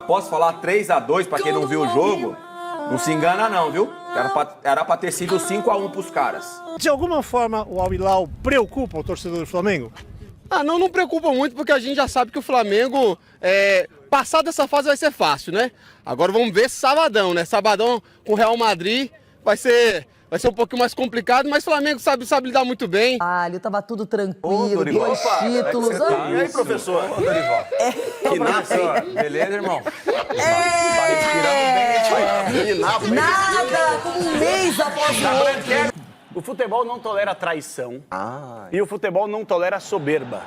posso falar 3-2 pra quem não viu o jogo? Não se engana não, viu? Era pra ter sido 5-1 pros caras. De alguma forma, o Al Hilal preocupa o torcedor do Flamengo? Não preocupa muito, porque a gente já sabe que o Flamengo, passar dessa fase vai ser fácil, né? Agora vamos ver sabadão, né? Sabadão com o Real Madrid vai ser um pouquinho mais complicado, mas o Flamengo sabe lidar muito bem. Ali tava tudo tranquilo, 2 títulos. E aí, professor? Ô, Dorival. Que nasce, beleza, irmão? Nada, como um mês após o outro. O futebol não tolera traição e o futebol não tolera soberba.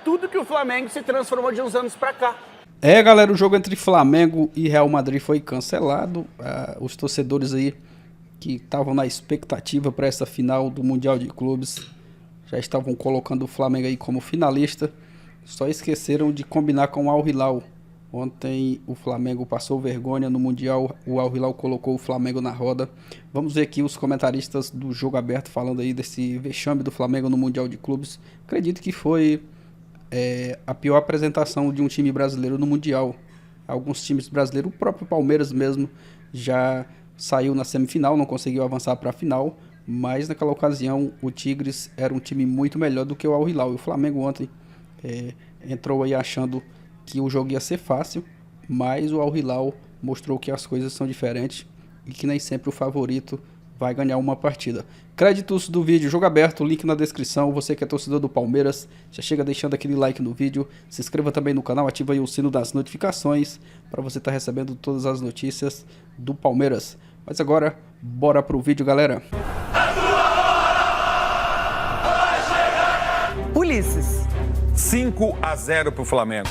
Tudo que o Flamengo se transformou de uns anos pra cá. Galera, o jogo entre Flamengo e Real Madrid foi cancelado. Os torcedores aí que estavam na expectativa para essa final do Mundial de Clubes já estavam colocando o Flamengo aí como finalista. Só esqueceram de combinar com o Al Hilal. Ontem o Flamengo passou vergonha no Mundial, o Al Hilal colocou o Flamengo na roda. Vamos ver aqui os comentaristas do Jogo Aberto falando aí desse vexame do Flamengo no Mundial de Clubes. Acredito que foi a pior apresentação de um time brasileiro no Mundial. Alguns times brasileiros, o próprio Palmeiras mesmo, já saiu na semifinal, não conseguiu avançar para a final. Mas naquela ocasião o Tigres era um time muito melhor do que o Al Hilal. E o Flamengo ontem entrou aí achando que o jogo ia ser fácil, mas o Al Hilal mostrou que as coisas são diferentes e que nem sempre o favorito vai ganhar uma partida. Créditos do vídeo, Jogo Aberto, link na descrição. Você que é torcedor do Palmeiras, já chega deixando aquele like no vídeo, se inscreva também no canal, ativa aí o sino das notificações para você estar recebendo todas as notícias do Palmeiras. Mas agora, bora pro vídeo, galera. Ulisses. 5-0 pro Flamengo.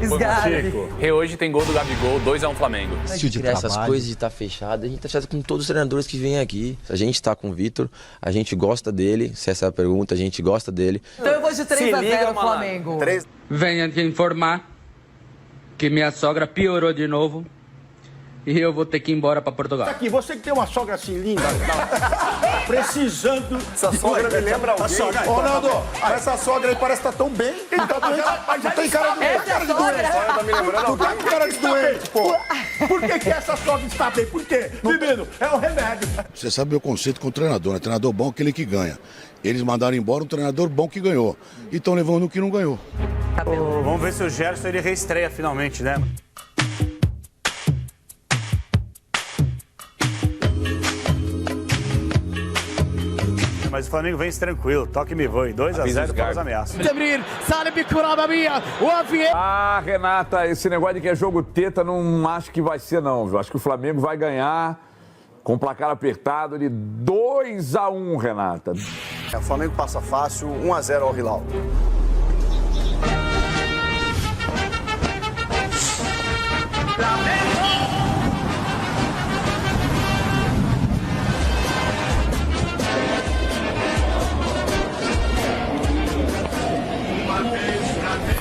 Sgarbi. Hoje tem gol do Gabigol, 2-1 Flamengo. Essas coisas de estar fechado, a gente tá fechado com todos os treinadores que vêm aqui. A gente tá com o Vitor, a gente gosta dele, se essa é a pergunta, a gente gosta dele. Então eu vou de 3-0 Flamengo. Venho aqui informar que minha sogra piorou de novo e eu vou ter que ir embora para Portugal. Aqui, você que tem uma sogra assim linda, precisando... Essa sogra me lembra alguém. Ô, Naldo, essa sogra aí parece que tá tão bem. Ele tá doente. Não tem cara de doente. Essa sogra Tá me lembrando Não tá alguém. com cara de doente, pô. Por que essa sogra está bem? Por quê? Menino, é o remédio. Você sabe o meu conceito com o treinador, né? Treinador bom é aquele que ganha. Eles mandaram embora um treinador bom que ganhou. E estão levando o que não ganhou. Vamos ver se o Gerson ele reestreia finalmente, né? Mas o Flamengo vence tranquilo, toque e me voe. 2-0 para as ameaças. Renata, esse negócio de que é jogo teta, não acho que vai ser, não. Eu acho que o Flamengo vai ganhar com placar apertado de 2-1, Renata. O Flamengo passa fácil, 1-0 ao Hilal.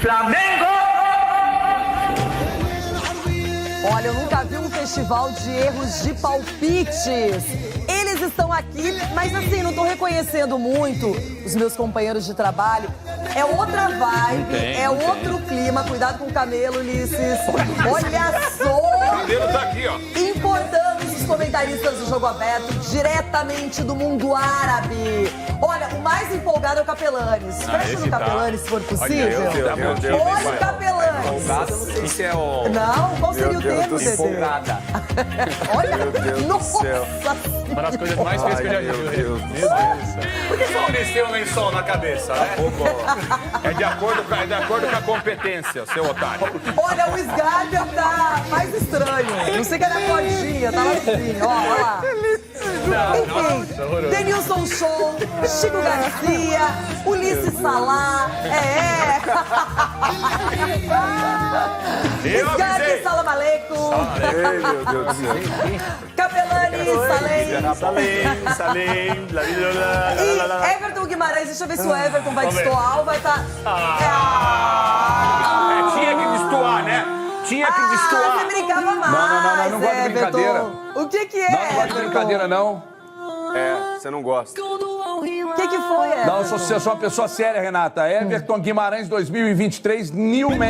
Flamengo! Olha, eu nunca vi um festival de erros de palpites. Eles estão aqui, mas assim, não estou reconhecendo muito os meus companheiros de trabalho. É outra vibe, outro clima. Cuidado com o camelo, Ulisses. Olha só! O camelo tá aqui, ó. Importamos os comentaristas do Jogo Aberto diretamente do mundo árabe. Olha, o mais empolgado é o Capelanes. Presta no Capelanes, se for possível. Olha o Capelanes. Empolgado, não sei se é o... Não, qual seria o termo, Dedê? Empolgada. Olha, nossa. Uma das coisas mais feias que eu já vi. Meu Deus do céu. Por que só descer o lençol na cabeça, né? É de acordo com a competência, seu otário. Olha, o Sgarbi tá mais estranho. Não sei que era cordinha, tava assim, ó, olha lá. Enfim, Denilson Show, Chico Garcia, Ulisses Salá, Sgarbi, Salam Aleikum. Meu Deus do céu. Capelani, Salem. E Everton Guimarães, deixa eu ver se o Everton vai destoar ou vai estar... Tinha que destoar, né? Tinha que destoar. Você brincava mais, Não gosto de Everton. brincadeira. O que é, Não gosto de brincadeira, não. É, você não gosta. O que foi, Everton? Não, você é só uma pessoa séria, Renata. Everton Guimarães 2023, Newman.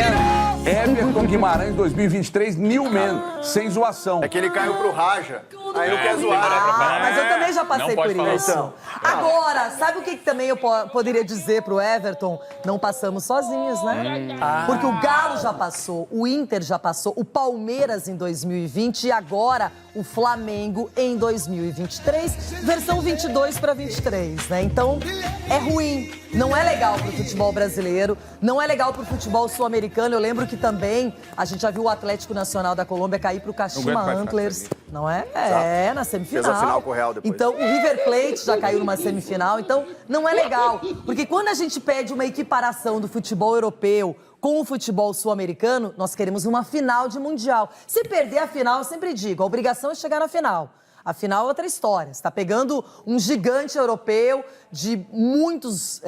Everton Guimarães 2023, Newman. Sem zoação. É que ele caiu pro Raja. Aí não quer zoar. Ah, mas eu também já passei por isso. Então. Agora, sabe o que também eu poderia dizer pro Everton? Não passamos sozinhos, né? Porque o Galo já passou, o Inter já passou, o Palmeiras em 2020 e agora o Flamengo em 2023, versão 22 para 23, né? Então, é ruim. Não é legal pro futebol brasileiro, não é legal pro futebol sul-americano. Eu lembro que também a gente já viu o Atlético Nacional da Colômbia cair pro Kashima Antlers, não é? É, na semifinal. Fez a final com o Real depois. Então, o River Plate já caiu numa semifinal, então não é legal. Porque quando a gente pede uma equiparação do futebol europeu com o futebol sul-americano, nós queremos uma final de Mundial. Se perder a final, eu sempre digo, a obrigação é chegar na final. A final é outra história. Você está pegando um gigante europeu de muitos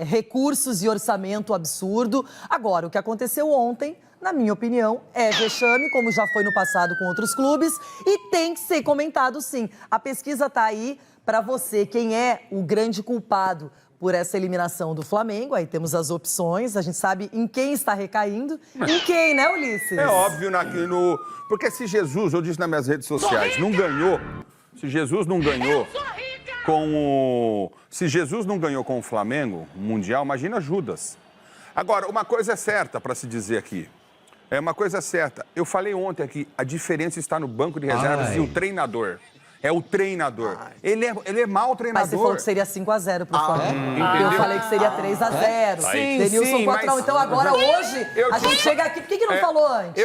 recursos e orçamento absurdo. Agora, o que aconteceu ontem, na minha opinião, é vexame, como já foi no passado com outros clubes, e tem que ser comentado sim. A pesquisa está aí para você, quem é o grande culpado por essa eliminação do Flamengo. Aí temos as opções, a gente sabe em quem está recaindo. Em quem, né, Ulisses? É óbvio, porque se Jesus, eu disse nas minhas redes sociais, não ganhou, se Jesus não ganhou com o Flamengo, o Mundial, imagina Judas. Agora, uma coisa é certa para se dizer aqui. É uma coisa certa. Eu falei ontem aqui, a diferença está no banco de reservas e o treinador. É o treinador. Ele é mau treinador. Mas você falou que seria 5-0 pro Flamengo. Entendeu? Eu falei que seria 3-0. Sim, Denilson sim, 4-1. Então agora hoje a gente chega aqui. Por que não falou antes?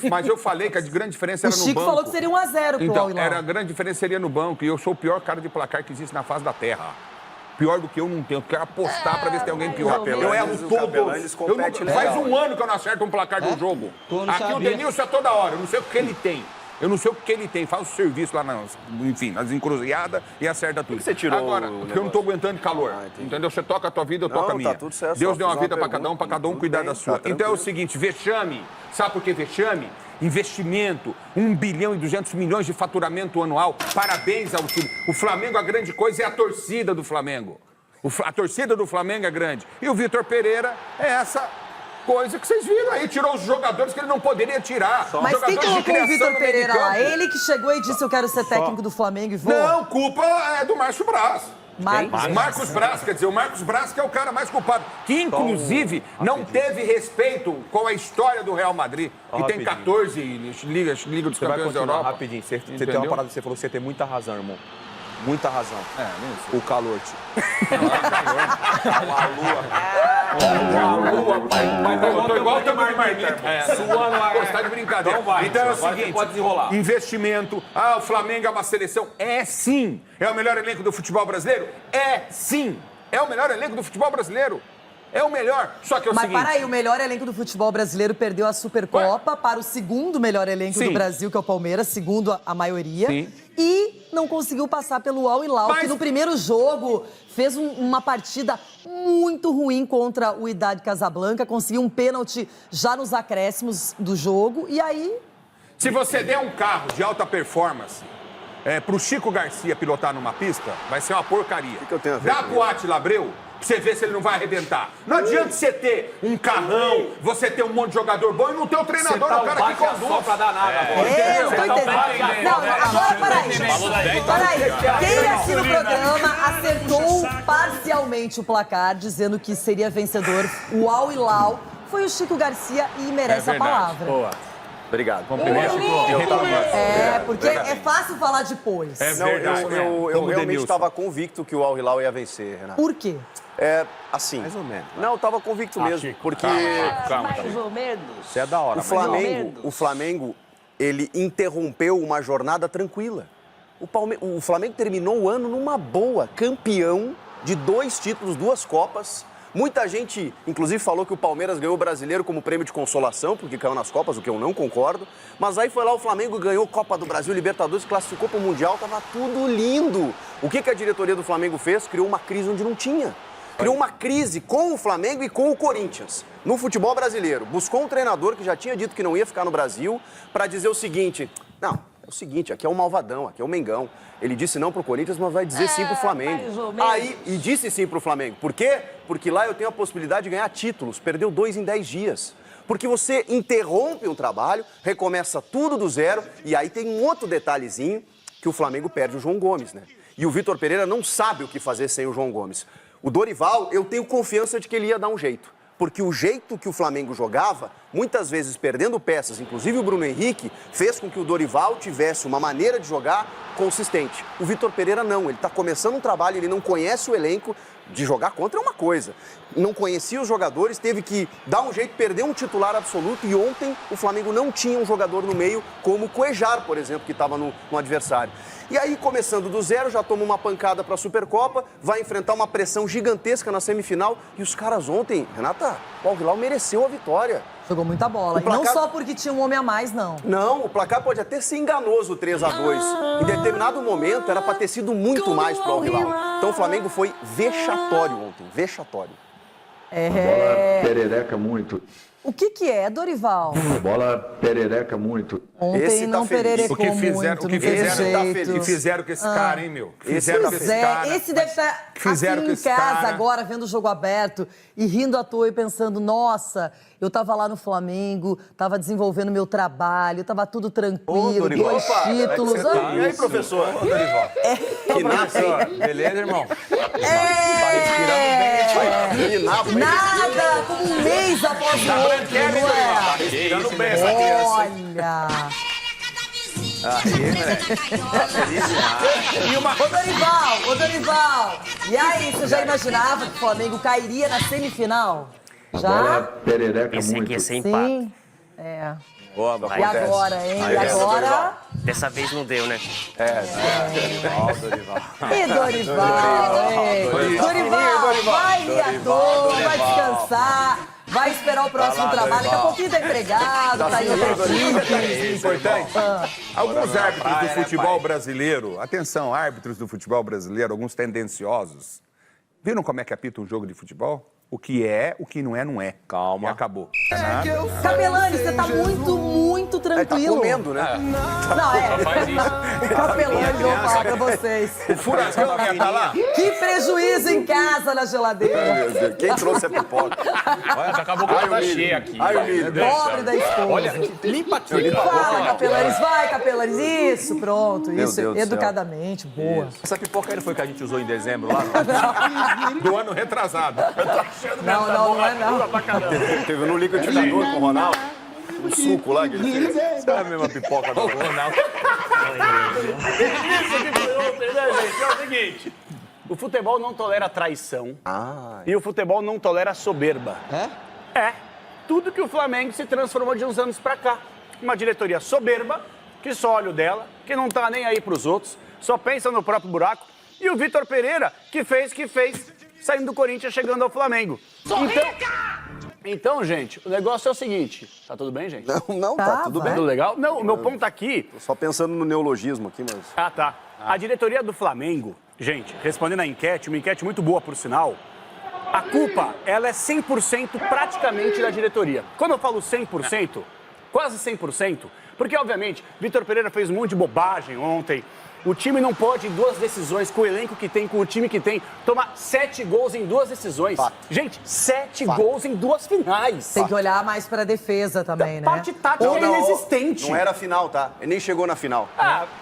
Mas eu falei que a grande diferença era no banco. O Chico falou que seria 1-0 pro Então, Al-Hilal. a grande diferença seria no banco. E eu sou o pior cara de placar que existe na face da terra. Pior do que eu não tenho. Eu quero apostar pra ver se tem alguém pior. Eu erro todos. Faz um ano que eu não acerto um placar de um jogo. Aqui o Denilson é toda hora. Eu não sei o que ele tem. Faz o serviço lá, nas encruzilhadas e acerta tudo. Por que você tirou agora, porque eu não tô aguentando calor. Entendeu? Você toca a tua vida, eu toco a minha. Tá tudo certo. Deus deu uma vida pra cada um cuidar da sua. Então é o seguinte, vexame. Sabe por que vexame? Investimento, 1 bilhão e 200 milhões de faturamento anual. Parabéns ao time. O Flamengo, a grande coisa é a torcida do Flamengo. A torcida do Flamengo é grande. E o Vitor Pereira é essa coisa que vocês viram aí. Tirou os jogadores que ele não poderia tirar. Mas quem colocou o Vitor Pereira lá? Ele que chegou e disse, eu quero ser técnico do Flamengo e vou? Não, culpa é do Márcio Braz. Marcos Braz, quer dizer, o Marcos Braz que é o cara mais culpado, que inclusive não teve respeito com a história do Real Madrid, que tem 14 Liga dos Campeões da Europa. Rapidinho, você tem uma parada que você falou que você tem muita razão, irmão. Muita razão. O calor, tio. A lua, pai. Eu tô igual o tamanho de marmita. Suando a água. Você tá de brincadeira. Então é o seguinte, pode desenrolar. Investimento. O Flamengo é uma seleção. É sim. É o melhor elenco do futebol brasileiro? É sim. É o melhor elenco do futebol brasileiro. É o melhor. Só que é o seguinte... Mas para aí, o melhor elenco do futebol brasileiro perdeu a Supercopa para o segundo melhor elenco do Brasil, que é o Palmeiras, segundo a maioria. Sim. E não conseguiu passar pelo Al-Hilal, que no primeiro jogo fez uma partida muito ruim contra o Wydad Casablanca, conseguiu um pênalti já nos acréscimos do jogo, e aí... Se você der um carro de alta performance pro Chico Garcia pilotar numa pista, vai ser uma porcaria. O que eu tenho a ver Dá pro Átila Abreu, pra você ver se ele não vai arrebentar. Não adianta você ter um carrão, você ter um monte de jogador bom e não ter o treinador, o cara que conduz. Pra dar nada, eu tô entendendo. Não, agora, peraí. Quem aqui no programa acertou parcialmente o placar, dizendo que seria vencedor o Al-Hilal, foi o Chico Garcia e merece a palavra. Boa. Obrigado. Porque é fácil falar depois. Eu realmente estava convicto que o Al-Hilal ia vencer, Renato. Por quê? Assim. Mais ou menos. Não, eu estava convicto mesmo. Chico, porque mais ou menos. Isso é da hora. O Flamengo, ele interrompeu uma jornada tranquila. O Flamengo terminou o ano numa boa, campeão de 2 títulos, 2 Copas. Muita gente, inclusive, falou que o Palmeiras ganhou o Brasileiro como prêmio de consolação, porque caiu nas Copas, o que eu não concordo. Mas aí foi lá o Flamengo, ganhou Copa do Brasil, Libertadores, classificou para o Mundial, tava tudo lindo. O que a diretoria do Flamengo fez? Criou uma crise onde não tinha. Criou uma crise com o Flamengo e com o Corinthians. No futebol brasileiro, buscou um treinador que já tinha dito que não ia ficar no Brasil para dizer o seguinte, não, o seguinte, aqui é o Malvadão, aqui é o Mengão. Ele disse não pro Corinthians, mas vai dizer sim pro Flamengo. E disse sim pro Flamengo. Por quê? Porque lá eu tenho a possibilidade de ganhar títulos. Perdeu 2 em 10 dias. Porque você interrompe um trabalho, recomeça tudo do zero, e aí tem um outro detalhezinho, que o Flamengo perde o João Gomes, né? E o Vitor Pereira não sabe o que fazer sem o João Gomes. O Dorival, eu tenho confiança de que ele ia dar um jeito. Porque o jeito que o Flamengo jogava, muitas vezes perdendo peças, inclusive o Bruno Henrique, fez com que o Dorival tivesse uma maneira de jogar consistente. O Vitor Pereira não, ele está começando um trabalho, ele não conhece o elenco. De jogar contra é uma coisa. Não conhecia os jogadores, teve que dar um jeito, perder um titular absoluto. E ontem o Flamengo não tinha um jogador no meio como o Cuejar, por exemplo, que estava no adversário. E aí, começando do zero, já toma uma pancada para a Supercopa, vai enfrentar uma pressão gigantesca na semifinal. E os caras ontem, Renata, o Al-Hilal mereceu a vitória. Jogou muita bola. Placar... E não só porque tinha um homem a mais, não. Não, o placar pode até ser enganoso, 3-2. Em determinado momento, era para ter sido muito mais para o Al-Hilal. Então o Flamengo foi vexatório ontem, vexatório. Bola perereca muito. O que é, Dorival? Bola perereca muito. Ontem esse tá não pererecou O que fizeram com esse cara, hein, meu? Fizeram com esse cara. Esse deve estar Fizeram assim com em esse casa cara. agora, vendo o jogo aberto e rindo à toa e pensando, nossa, eu tava lá no Flamengo, tava desenvolvendo meu trabalho, tava tudo tranquilo, Dorival. 2 títulos. E aí, professor? Ô, Dorival. Que nada, Beleza, irmão? Nada, como um mês após o outro, não é? Respirando bem essa criança. Olha... Aí, moleque. E uma... Ô, Dorival, e aí, você já imaginava que o Flamengo cairia na semifinal? Já? Bola perereca Esse muito. aqui é sem Sim, é. Boa, E agora, hein? E agora? Dessa vez não deu, né? Ó, Dorival. E Dorival, hein? Dorival, vai ir à toa, vai descansar, vai esperar o próximo trabalho. Daqui a pouquinho tá empregado, tá em outra equipe. Importante. Alguns árbitros do futebol brasileiro, atenção, árbitros do futebol brasileiro, alguns tendenciosos, viram como é que apita um jogo de futebol? O que é, o que não é, não é. Calma. E acabou. Capelani, você tá muito tranquilo. Tá comendo, né? Não, é. O Capelani, vou falar pra vocês. O furacão quer tá lá? Que prejuízo em casa na geladeira. Meu Deus, quem trouxe a pipoca? Olha, acabou com a tá cheia aqui. Ai, o milho. Pobre da esposa. Olha, limpa aqui. Vai, Capelanes, vai, Capelanes. Isso, pronto. Meu Isso, Deus do céu. educadamente, boa. Essa pipoca aí foi que a gente usou em dezembro lá? Do ano retrasado. Não, não é não. Teve no liquidificador com o Ronaldo. Um suco lá que ele fez. Isso é a mesma pipoca do Ronaldo. Isso que foi ontem, né, gente? É o seguinte. O futebol não tolera traição. E o futebol não tolera soberba. É. Tudo que o Flamengo se transformou de uns anos pra cá. Uma diretoria soberba, que só olha o dela, que não tá nem aí pros outros, só pensa no próprio buraco. E o Vitor Pereira, que fez, saindo do Corinthians, chegando ao Flamengo. Então, gente, o negócio é o seguinte. Tá tudo bem, gente? Não, tá tudo bem. Tudo legal? Não, o meu ponto aqui... Tô só pensando no neologismo aqui, mas... Ah, tá. A diretoria do Flamengo, gente, respondendo à enquete, uma enquete muito boa, por sinal, a culpa, ela é 100% praticamente da diretoria. Quando eu falo 100%, quase 100%, porque, obviamente, Vitor Pereira fez um monte de bobagem ontem. O time não pode, em 2 decisões, com o elenco que tem, com o time que tem, tomar 7 gols em 2 decisões. Fato. Gente, 7 gols em 2 finais. Tem que olhar mais pra defesa também, né? Parte tática é inexistente. Não era a final, tá? Ele nem chegou na final.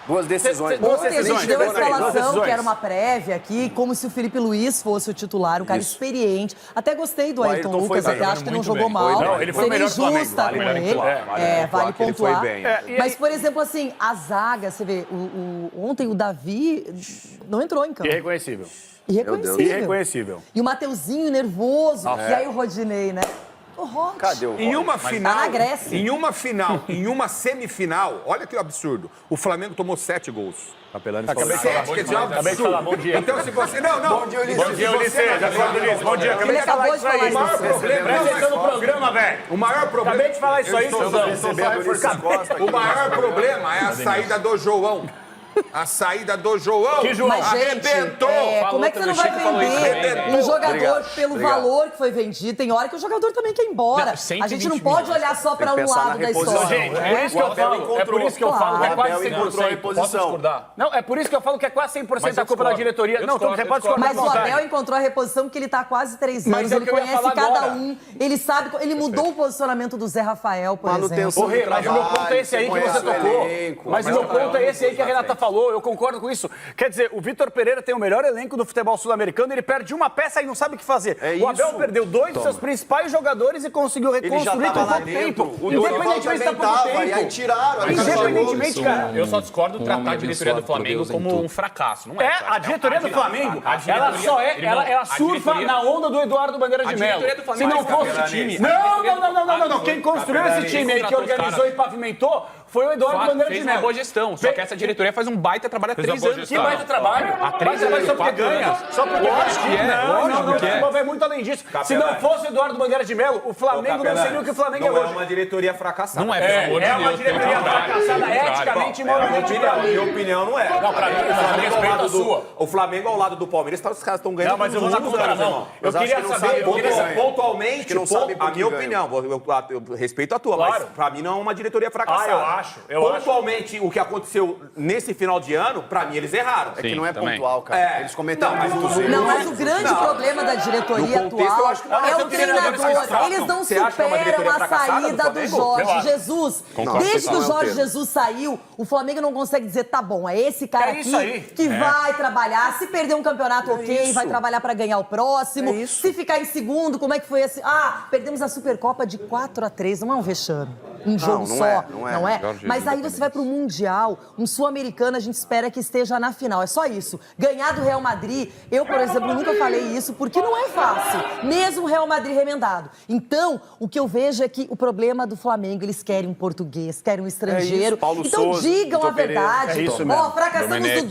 2 decisões. Duas Ontem a decisões. gente deu a Chegou na frente, duas escalação, decisões. que era uma prévia aqui, como se o Felipe Luiz fosse o titular, um cara experiente. Até gostei do O Ayrton Ayrton foi Lucas, bem, até acho que não muito jogou bem. mal. Não, ele foi o Seria melhor do Flamengo, injusta vale com pontuar, ele. Vale que ele foi pontuar. bem. Mas, por exemplo, assim, a zaga, você vê, ontem o Davi não entrou em campo. Irreconhecível. Irreconhecível. E o Mateuzinho nervoso. E aí o Rodinei, né? O Rod. Cadê o Em uma final, Tá na Grécia. em uma semifinal, olha que absurdo. O Flamengo tomou 7 gols. Capelani Acabei Acabei de falar, bom dia. Então, se você... Não. Bom dia, Ulisses. Bom dia, Ulisses. Já falou do Ulisses. Bom dia. Ele acabou de falar O maior isso. problema... Presta atenção no programa, velho. O maior problema... Acabei de falar isso aí, Eu estou Suzão. recebendo Ulisses Costa aqui. O maior problema é a saída do João. A saída do João Que João? Mas, arrebentou. como é que você não vai vender um jogador pelo valor que foi vendido? Tem hora que o jogador também quer ir embora. A gente não pode olhar só para um lado da história. Gente, por isso que eu falo, é por isso que eu falo que é quase 100%. Posso discordar? Não, é por isso que eu falo que é quase 100% a culpa da diretoria. Não, você pode discordar. Mas o Abel encontrou a reposição porque ele está há quase 3 anos. Ele conhece cada um. Ele sabe, ele mudou o posicionamento do Zé Rafael, por exemplo. Mas o meu ponto é esse aí que você tocou. Mas o meu ponto é esse aí que a Renata falou. Eu concordo com isso. Quer dizer, o Vitor Pereira tem o melhor elenco do futebol sul-americano, ele perde uma peça e não sabe o que fazer. O Abel perdeu 2 dos seus principais jogadores e conseguiu reconstruir com pouco tempo. Independentemente da pouco tempo. E aí tiraram. Independentemente, cara. Eu só discordo de tratar a diretoria do Flamengo como um fracasso. Não é, a diretoria do Flamengo, ela surfa na onda do Eduardo Bandeira de Mello. Se não fosse o time... Não. Quem construiu esse time aí, que organizou e pavimentou, foi o Eduardo Bandeira de Fez Mello. uma boa gestão, só que essa diretoria faz um baita trabalho há 3 anos. Que baita trabalho? Há 3 anos, Só porque 4 ganha? anos. Só porque Lógico que é, lógico que é. Vai muito além disso. Se não fosse o Eduardo Bandeira de Mello, o Flamengo não seria o que o Flamengo é Não é hoje. uma diretoria fracassada. Não é, pelo amor de Deus. É uma diretoria fracassada eticamente e moralmente. Minha opinião não é. Não, pra mim, O Flamengo ao lado do Palmeiras, os caras estão ganhando. Não, mas eu vou dar contramão. Eu queria saber, pontualmente, a minha opinião, eu respeito a tua, mas pra mim não é uma diretoria fracassada. Eu acho. Pontualmente, o que aconteceu nesse final de ano, pra mim eles erraram. É que não é pontual, cara. Eles comentaram Mas o grande problema da diretoria atual é o treinador. Eles não superam a saída do Jorge Jesus. Desde que o Jorge Jesus saiu, o Flamengo não consegue dizer, tá bom, é esse cara aqui que vai trabalhar. Se perder um campeonato, ok, vai trabalhar pra ganhar o próximo. Se ficar em segundo, como é que foi esse? Perdemos a Supercopa de 4-3, não é um vexame. Um jogo só, não é? Mas aí você vai pro Mundial, um sul-americano, a gente espera que esteja na final. É só isso. Ganhar do Real Madrid, eu, por exemplo, nunca falei isso, porque não é fácil. Mesmo o Real Madrid remendado. Então, o que eu vejo é que o problema do Flamengo, eles querem um português, querem um estrangeiro. Então, digam a verdade. Fracassamos do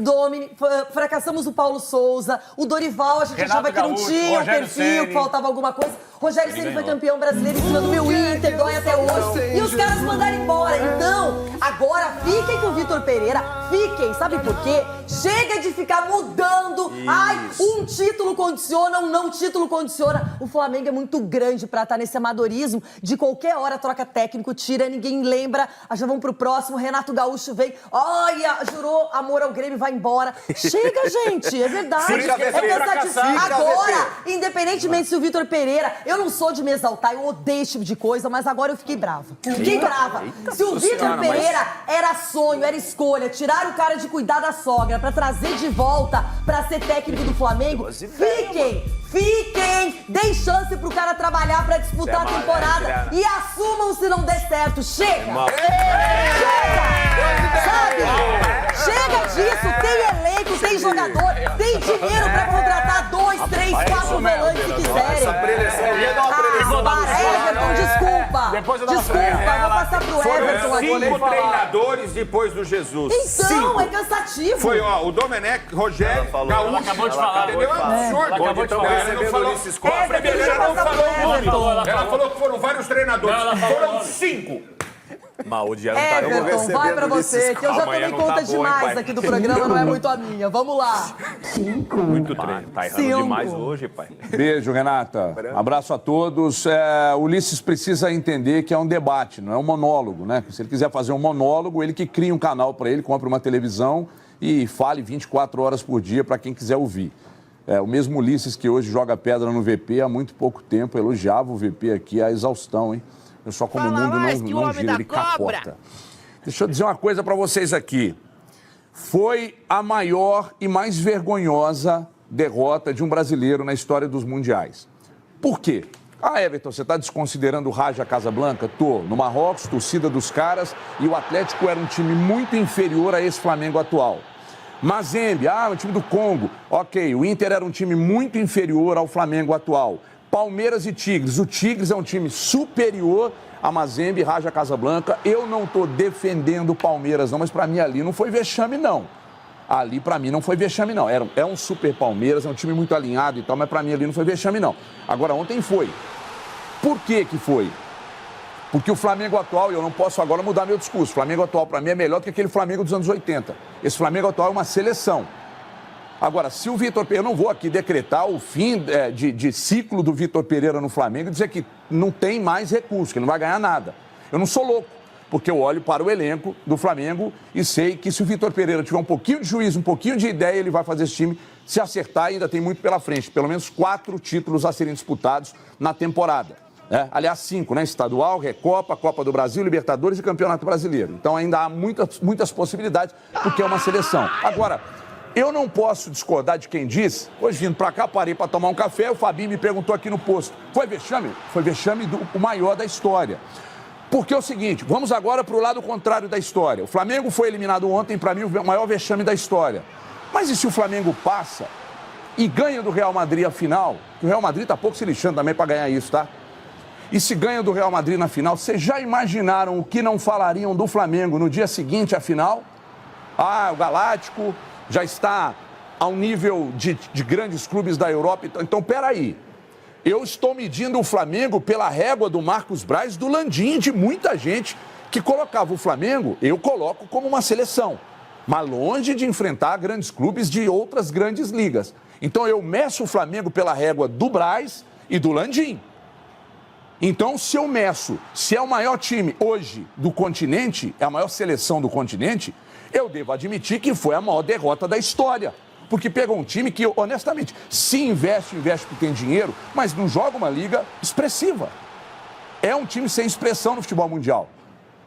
Domi, fracassamos o Paulo Souza, o Dorival, a gente achava que não tinha um perfil, que faltava alguma coisa. Rogério Ceni foi campeão brasileiro em cima do meu Inter, dói até hoje. E os caras mandaram embora. Então, agora fiquem com o Vitor Pereira. Fiquem, sabe por quê? Chega de ficar mudando. Um título condiciona, não título condiciona. O Flamengo é muito grande pra estar nesse amadorismo. De qualquer hora troca técnico, tira, ninguém lembra. Já vamos pro próximo. Renato Gaúcho vem. Olha, jurou amor ao Grêmio, vai embora. Chega, gente, é verdade. É cansativo. Agora, independentemente se o Vitor Pereira... Eu não sou de me exaltar, eu odeio esse tipo de coisa, mas agora eu fiquei brava. Fiquei brava. Se o Vitor Pereira era sonho, era escolha, tirar o cara de cuidar da sogra pra trazer de volta pra ser técnico do Flamengo, fiquem, deem chance pro cara trabalhar pra disputar a temporada e assumam se não der certo. Chega! Sabe? Chega disso, tem elenco, tem jogador, tem dinheiro pra contratar 2, 3, 4 volantes se quiserem. Everton, desculpa, vou passar pro Everton agora. 5 treinadores depois do Jesus. Então, é cansativo. Foi, o Domenech, Rogério, Gaúcho. Acabou de falar. Entendeu? É um absurdo. Acabou de falar. Ela não falou. Ela falou que foram vários treinadores. Foram 5. Everton, vai pra você, que eu já tomei conta demais aqui do programa, não é muito a minha. Vamos lá. 5. Muito treino. Tá errando demais hoje, pai. Beijo, Renata. Abraço a todos. Ulisses precisa entender que é um debate, não é um monólogo, né? Se ele quiser fazer um monólogo, ele que cria um canal para ele, compra uma televisão e fale 24 horas por dia para quem quiser ouvir. O mesmo Ulisses que hoje joga pedra no VP há muito pouco tempo, elogiava o VP aqui à exaustão, hein? Eu só como o mundo não gira, ele capota. Deixa eu dizer uma coisa para vocês aqui. Foi a maior e mais vergonhosa derrota de um brasileiro na história dos mundiais. Por quê? Everton, você está desconsiderando o Raja Casablanca? Tô. No Marrocos, torcida dos caras, e o Atlético era um time muito inferior a esse Flamengo atual. Mazembe, o time do Congo. Ok, o Inter era um time muito inferior ao Flamengo atual. Palmeiras e Tigres. O Tigres é um time superior a Mazembe e Raja Casablanca. Eu não estou defendendo o Palmeiras, não, mas para mim ali não foi vexame, não. Ali para mim não foi vexame, não. É um super Palmeiras, é um time muito alinhado e tal, mas para mim ali não foi vexame, não. Agora, ontem foi. Por que foi? Porque o Flamengo atual, eu não posso agora mudar meu discurso, o Flamengo atual para mim é melhor do que aquele Flamengo dos anos 80. Esse Flamengo atual é uma seleção. Agora, se o Vitor Pereira, eu não vou aqui decretar o fim de ciclo do Vitor Pereira no Flamengo e dizer que não tem mais recurso, que ele não vai ganhar nada. Eu não sou louco, porque eu olho para o elenco do Flamengo e sei que se o Vitor Pereira tiver um pouquinho de juízo, um pouquinho de ideia, ele vai fazer esse time se acertar e ainda tem muito pela frente. Pelo menos 4 títulos a serem disputados na temporada. Aliás, 5, né? Estadual, Recopa, Copa do Brasil, Libertadores e Campeonato Brasileiro. Então ainda há muitas possibilidades, porque é uma seleção. Agora, eu não posso discordar de quem diz, hoje vindo pra cá, parei pra tomar um café, o Fabinho me perguntou aqui no posto, foi vexame? Foi vexame o maior da história. Porque é o seguinte, vamos agora pro lado contrário da história. O Flamengo foi eliminado ontem, pra mim, o maior vexame da história. Mas e se o Flamengo passa e ganha do Real Madrid a final? Que o Real Madrid tá pouco se lixando também pra ganhar isso, tá? E se ganha do Real Madrid na final, vocês já imaginaram o que não falariam do Flamengo no dia seguinte à final? Ah, o Galáctico já está ao nível de grandes clubes da Europa. Então, peraí. Eu estou medindo o Flamengo pela régua do Marcos Braz, do Landim, de muita gente que colocava o Flamengo, eu coloco como uma seleção, mas longe de enfrentar grandes clubes de outras grandes ligas. Então, eu meço o Flamengo pela régua do Braz e do Landim. Então, se eu meço, se é o maior time hoje do continente, é a maior seleção do continente, eu devo admitir que foi a maior derrota da história. Porque pegou um time que, honestamente, se investe porque tem dinheiro, mas não joga uma liga expressiva. É um time sem expressão no futebol mundial.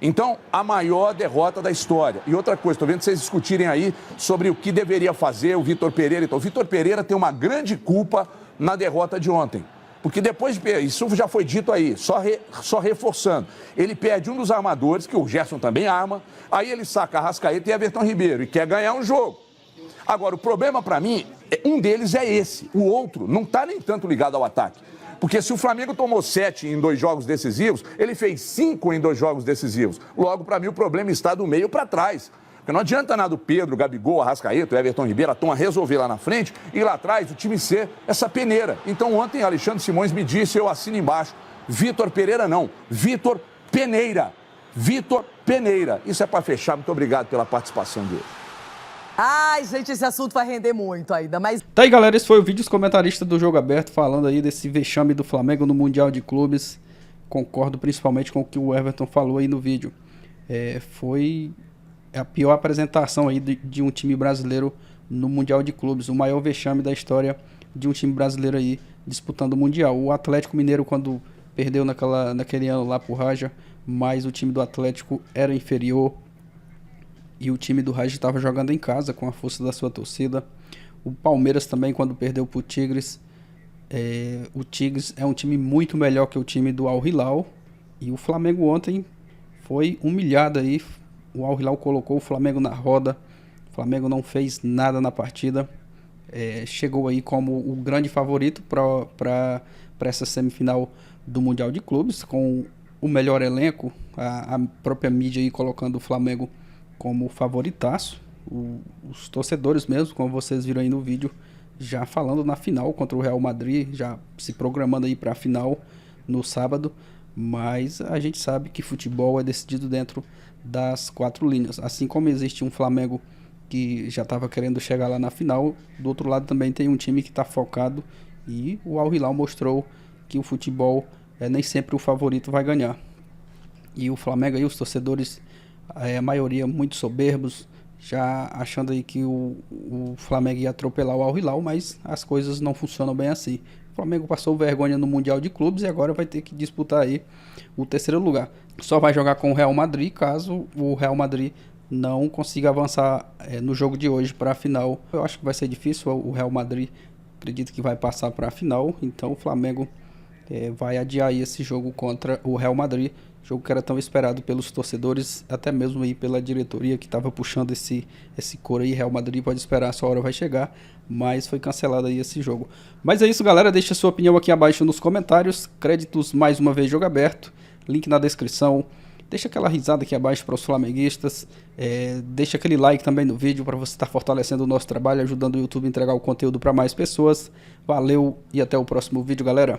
Então, a maior derrota da história. E outra coisa, estou vendo vocês discutirem aí sobre o que deveria fazer o Vitor Pereira. Então, o Vitor Pereira tem uma grande culpa na derrota de ontem. Porque depois de isso já foi dito aí, só reforçando. Ele perde um dos armadores, que o Gerson também arma, aí ele saca Arrascaeta e Everton Ribeiro e quer ganhar um jogo. Agora, o problema para mim, um deles é esse, o outro não está nem tanto ligado ao ataque. Porque se o Flamengo tomou 7 em 2 jogos decisivos, ele fez 5 em 2 jogos decisivos. Logo, para mim, o problema está do meio para trás. Porque não adianta nada o Pedro, o Gabigol, Arrascaeta, o Everton Ribeiro, a turma resolver lá na frente e lá atrás o time ser essa peneira. Então ontem Alexandre Simões me disse, eu assino embaixo, Vitor Pereira não, Vitor Peneira. Vitor Peneira. Isso é para fechar, muito obrigado pela participação de hoje. Ai, gente, esse assunto vai render muito ainda, mas... Tá aí, galera, esse foi o vídeo dos comentaristas do Jogo Aberto falando aí desse vexame do Flamengo no Mundial de Clubes. Concordo principalmente com o que o Everton falou aí no vídeo. Foi a pior apresentação aí de um time brasileiro no Mundial de Clubes. O maior vexame da história de um time brasileiro aí disputando o Mundial. O Atlético Mineiro, quando perdeu naquele ano lá pro Raja, mas o time do Atlético era inferior. E o time do Raja estava jogando em casa com a força da sua torcida. O Palmeiras também, quando perdeu pro Tigres. O Tigres é um time muito melhor que o time do Al Hilal. E o Flamengo ontem foi humilhado aí. O Al Hilal colocou o Flamengo na roda. O Flamengo não fez nada na partida. Chegou aí como o grande favorito para essa semifinal do Mundial de Clubes, com o melhor elenco, a própria mídia aí colocando o Flamengo como favoritaço. Os torcedores mesmo, como vocês viram aí no vídeo, já falando na final contra o Real Madrid, já se programando aí para a final no sábado. Mas a gente sabe que futebol é decidido dentro das 4 linhas. Assim como existe um Flamengo que já estava querendo chegar lá na final, do outro lado também tem um time que está focado, e o Al Hilal mostrou que o futebol nem sempre o favorito vai ganhar. E o Flamengo aí, os torcedores, a maioria muito soberbos, já achando aí que o Flamengo ia atropelar o Al Hilal, mas as coisas não funcionam bem assim. O Flamengo passou vergonha no Mundial de Clubes e agora vai ter que disputar aí o 3º lugar. Só vai jogar com o Real Madrid caso o Real Madrid não consiga avançar no jogo de hoje para a final. Eu acho que vai ser difícil, o Real Madrid acredito que vai passar para a final, então o Flamengo vai adiar aí esse jogo contra o Real Madrid, jogo que era tão esperado pelos torcedores, até mesmo aí pela diretoria que estava puxando esse coro aí. Real Madrid pode esperar, a sua hora vai chegar, mas foi cancelado aí esse jogo. Mas é isso, galera, deixa sua opinião aqui abaixo nos comentários. Créditos mais uma vez Jogo Aberto, link na descrição. Deixa aquela risada aqui abaixo para os flamenguistas, deixa aquele like também no vídeo para você estar fortalecendo o nosso trabalho, ajudando o YouTube a entregar o conteúdo para mais pessoas. Valeu e até o próximo vídeo, galera.